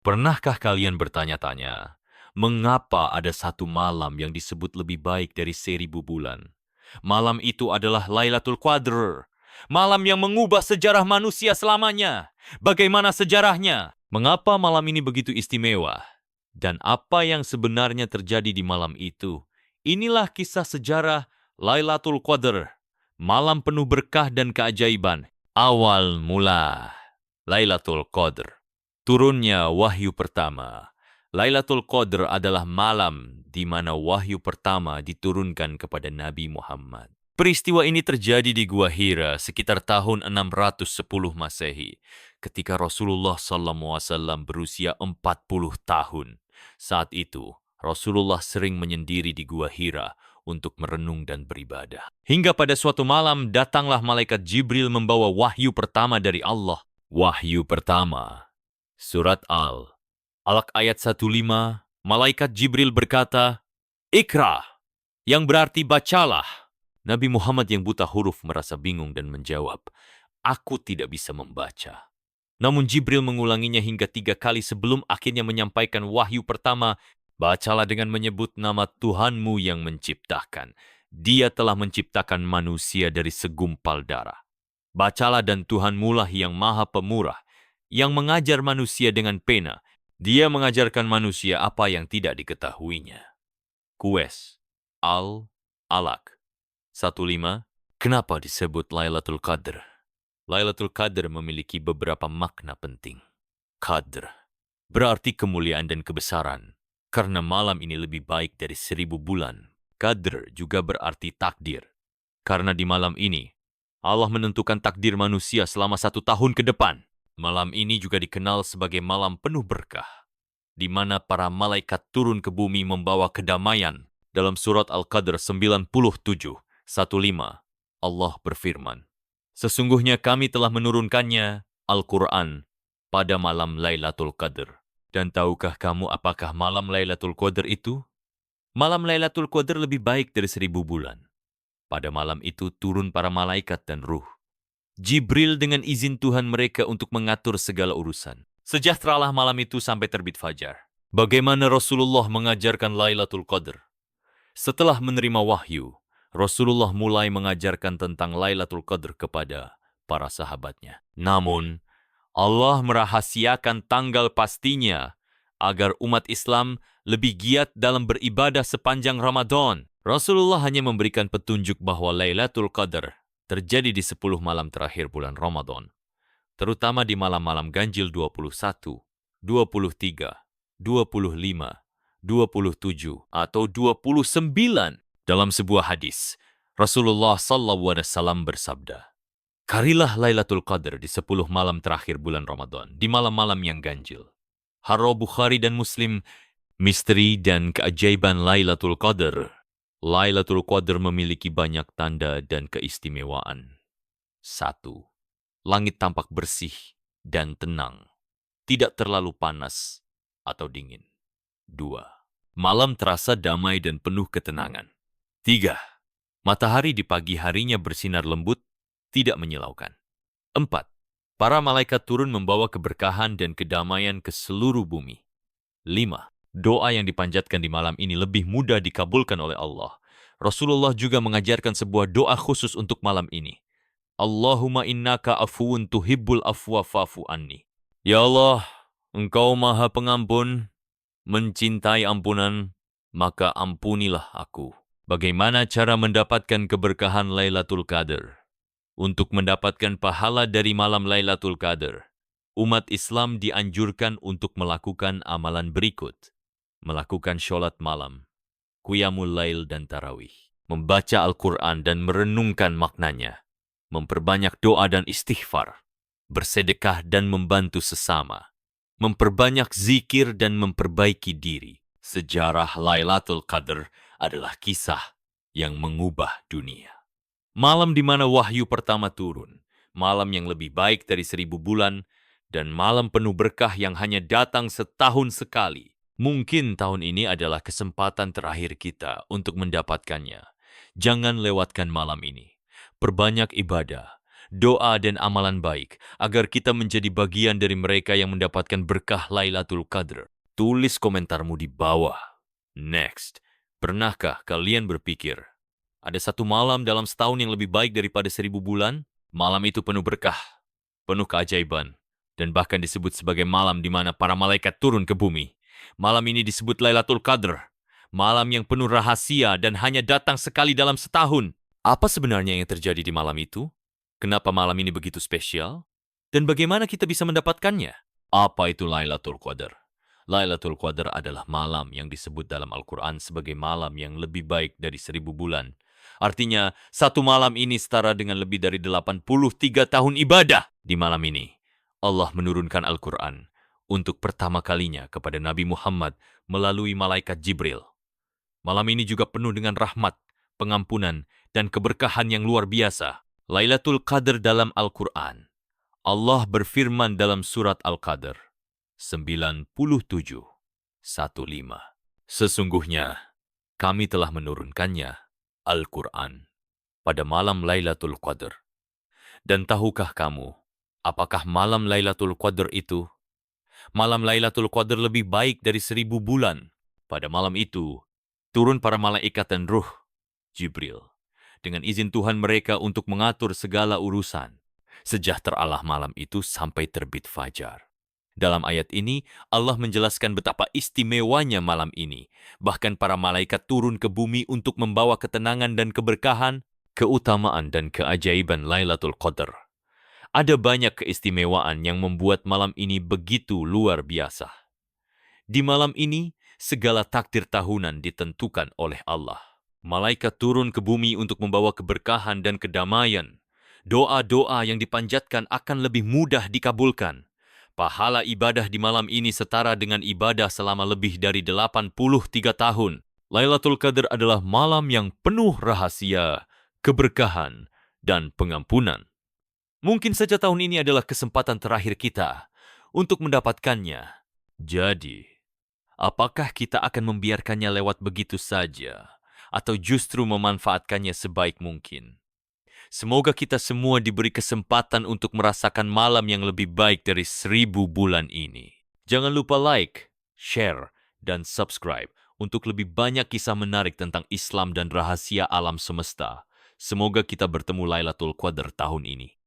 Pernahkah kalian bertanya-tanya, mengapa ada satu malam yang disebut lebih baik dari 1.000 bulan? Malam itu adalah Lailatul Qadar, malam yang mengubah sejarah manusia selamanya. Bagaimana sejarahnya? Mengapa malam ini begitu istimewa? Dan apa yang sebenarnya terjadi di malam itu? Inilah kisah sejarah Lailatul Qadar, malam penuh berkah dan keajaiban. Awal mula Lailatul Qadar. Turunnya wahyu pertama. Lailatul Qadar adalah malam di mana wahyu pertama diturunkan kepada Nabi Muhammad. Peristiwa ini terjadi di Gua Hira sekitar tahun 610 Masehi, ketika Rasulullah SAW berusia 40 tahun. Saat itu, Rasulullah sering menyendiri di Gua Hira untuk merenung dan beribadah. Hingga pada suatu malam datanglah malaikat Jibril membawa wahyu pertama dari Allah. Wahyu pertama. Surat Al-Alaq ayat 15, malaikat Jibril berkata, "Ikra," yang berarti bacalah. Nabi Muhammad yang buta huruf merasa bingung dan menjawab, "Aku tidak bisa membaca." Namun Jibril mengulanginya hingga 3 kali sebelum akhirnya menyampaikan wahyu pertama, "Bacalah dengan menyebut nama Tuhanmu yang menciptakan. Dia telah menciptakan manusia dari segumpal darah. Bacalah dan Tuhanmulah yang maha pemurah, yang mengajar manusia dengan pena. Dia mengajarkan manusia apa yang tidak diketahuinya." Kues Al-Alaq 15. Kenapa disebut Lailatul Qadar? Lailatul Qadar memiliki beberapa makna penting. Qadr berarti kemuliaan dan kebesaran, karena malam ini lebih baik dari 1.000 bulan. Qadr juga berarti takdir, karena di malam ini, Allah menentukan takdir manusia selama 1 tahun ke depan. Malam ini juga dikenal sebagai malam penuh berkah, di mana para malaikat turun ke bumi membawa kedamaian. Dalam surat Al-Qadr 97:15, Allah berfirman, "Sesungguhnya kami telah menurunkannya, Al-Quran, pada malam Lailatul Qadar." Dan tahukah kamu apakah malam Lailatul Qadar itu? Malam Lailatul Qadar lebih baik dari 1.000 bulan. Pada malam itu turun para malaikat dan ruh. Jibril dengan izin Tuhan mereka untuk mengatur segala urusan. Sejahteralah malam itu sampai terbit fajar. Bagaimana Rasulullah mengajarkan Lailatul Qadar? Setelah menerima wahyu, Rasulullah mulai mengajarkan tentang Lailatul Qadar kepada para sahabatnya. Namun, Allah merahasiakan tanggal pastinya agar umat Islam lebih giat dalam beribadah sepanjang Ramadan. Rasulullah hanya memberikan petunjuk bahwa Lailatul Qadar terjadi di 10 malam terakhir bulan Ramadan, terutama di malam-malam ganjil 21, 23, 25, 27, atau 29. Dalam sebuah hadis, Rasulullah SAW bersabda, "Carilah Lailatul Qadar di 10 malam terakhir bulan Ramadan, di malam-malam yang ganjil." Hadis Bukhari dan Muslim. Misteri dan keajaiban Lailatul Qadar. Lailatul Qadar memiliki banyak tanda dan keistimewaan. 1. Langit tampak bersih dan tenang, tidak terlalu panas atau dingin. 2. Malam terasa damai dan penuh ketenangan. 3. Matahari di pagi harinya bersinar lembut, tidak menyilaukan. 4. Para malaikat turun membawa keberkahan dan kedamaian ke seluruh bumi. 5. Doa yang dipanjatkan di malam ini lebih mudah dikabulkan oleh Allah. Rasulullah juga mengajarkan sebuah doa khusus untuk malam ini. "Allahumma innaka afuwun tuhibbul afwa fa'fu anni." Ya Allah, Engkau maha pengampun, mencintai ampunan, maka ampunilah aku. Bagaimana cara mendapatkan keberkahan Lailatul Qadar? Untuk mendapatkan pahala dari malam Lailatul Qadar, umat Islam dianjurkan untuk melakukan amalan berikut. Melakukan sholat malam, qiyamul lail dan tarawih, membaca Al-Quran dan merenungkan maknanya, memperbanyak doa dan istighfar, bersedekah dan membantu sesama, memperbanyak zikir dan memperbaiki diri. Sejarah Lailatul Qadar adalah kisah yang mengubah dunia. Malam di mana wahyu pertama turun, malam yang lebih baik dari 1.000 bulan, dan malam penuh berkah yang hanya datang setahun sekali. Mungkin tahun ini adalah kesempatan terakhir kita untuk mendapatkannya. Jangan lewatkan malam ini. Perbanyak ibadah doa dan amalan baik, agar kita menjadi bagian dari mereka yang mendapatkan berkah Lailatul Qadar. Tulis komentarmu di bawah. Next, pernahkah kalian berpikir, ada satu malam dalam setahun yang lebih baik daripada 1000 bulan? Malam itu penuh berkah, penuh keajaiban, dan bahkan disebut sebagai malam di mana para malaikat turun ke bumi. Malam ini disebut Lailatul Qadar, malam yang penuh rahasia dan hanya datang sekali dalam setahun. Apa sebenarnya yang terjadi di malam itu? Kenapa malam ini begitu spesial? Dan bagaimana kita bisa mendapatkannya? Apa itu Lailatul Qadar? Lailatul Qadar adalah malam yang disebut dalam Al-Quran sebagai malam yang lebih baik dari 1000 bulan. Artinya, satu malam ini setara dengan lebih dari 83 tahun ibadah. Di malam ini, Allah menurunkan Al-Quran untuk pertama kalinya kepada Nabi Muhammad melalui malaikat Jibril. Malam ini juga penuh dengan rahmat, pengampunan, dan keberkahan yang luar biasa. Lailatul Qadar dalam Al-Quran. Allah berfirman dalam surat Al-Qadar 97:15. Sesungguhnya, kami telah menurunkannya, Al-Quran, pada malam Lailatul Qadar. Dan tahukah kamu, apakah malam Lailatul Qadar itu? Malam Lailatul Qadar lebih baik dari 1000 bulan. Pada malam itu, turun para malaikat dan ruh, Jibril, dengan izin Tuhan mereka untuk mengatur segala urusan. Sejahteralah malam itu sampai terbit fajar. Dalam ayat ini, Allah menjelaskan betapa istimewanya malam ini. Bahkan para malaikat turun ke bumi untuk membawa ketenangan dan keberkahan, keutamaan dan keajaiban Lailatul Qadar. Ada banyak keistimewaan yang membuat malam ini begitu luar biasa. Di malam ini, segala takdir tahunan ditentukan oleh Allah. Malaikat turun ke bumi untuk membawa keberkahan dan kedamaian. Doa-doa yang dipanjatkan akan lebih mudah dikabulkan. Pahala ibadah di malam ini setara dengan ibadah selama lebih dari 83 tahun. Lailatul Qadar adalah malam yang penuh rahasia, keberkahan, dan pengampunan. Mungkin saja tahun ini adalah kesempatan terakhir kita untuk mendapatkannya. Jadi, apakah kita akan membiarkannya lewat begitu saja, atau justru memanfaatkannya sebaik mungkin? Semoga kita semua diberi kesempatan untuk merasakan malam yang lebih baik dari 1000 bulan ini. Jangan lupa like, share, dan subscribe untuk lebih banyak kisah menarik tentang Islam dan rahasia alam semesta. Semoga kita bertemu Lailatul Qadar tahun ini.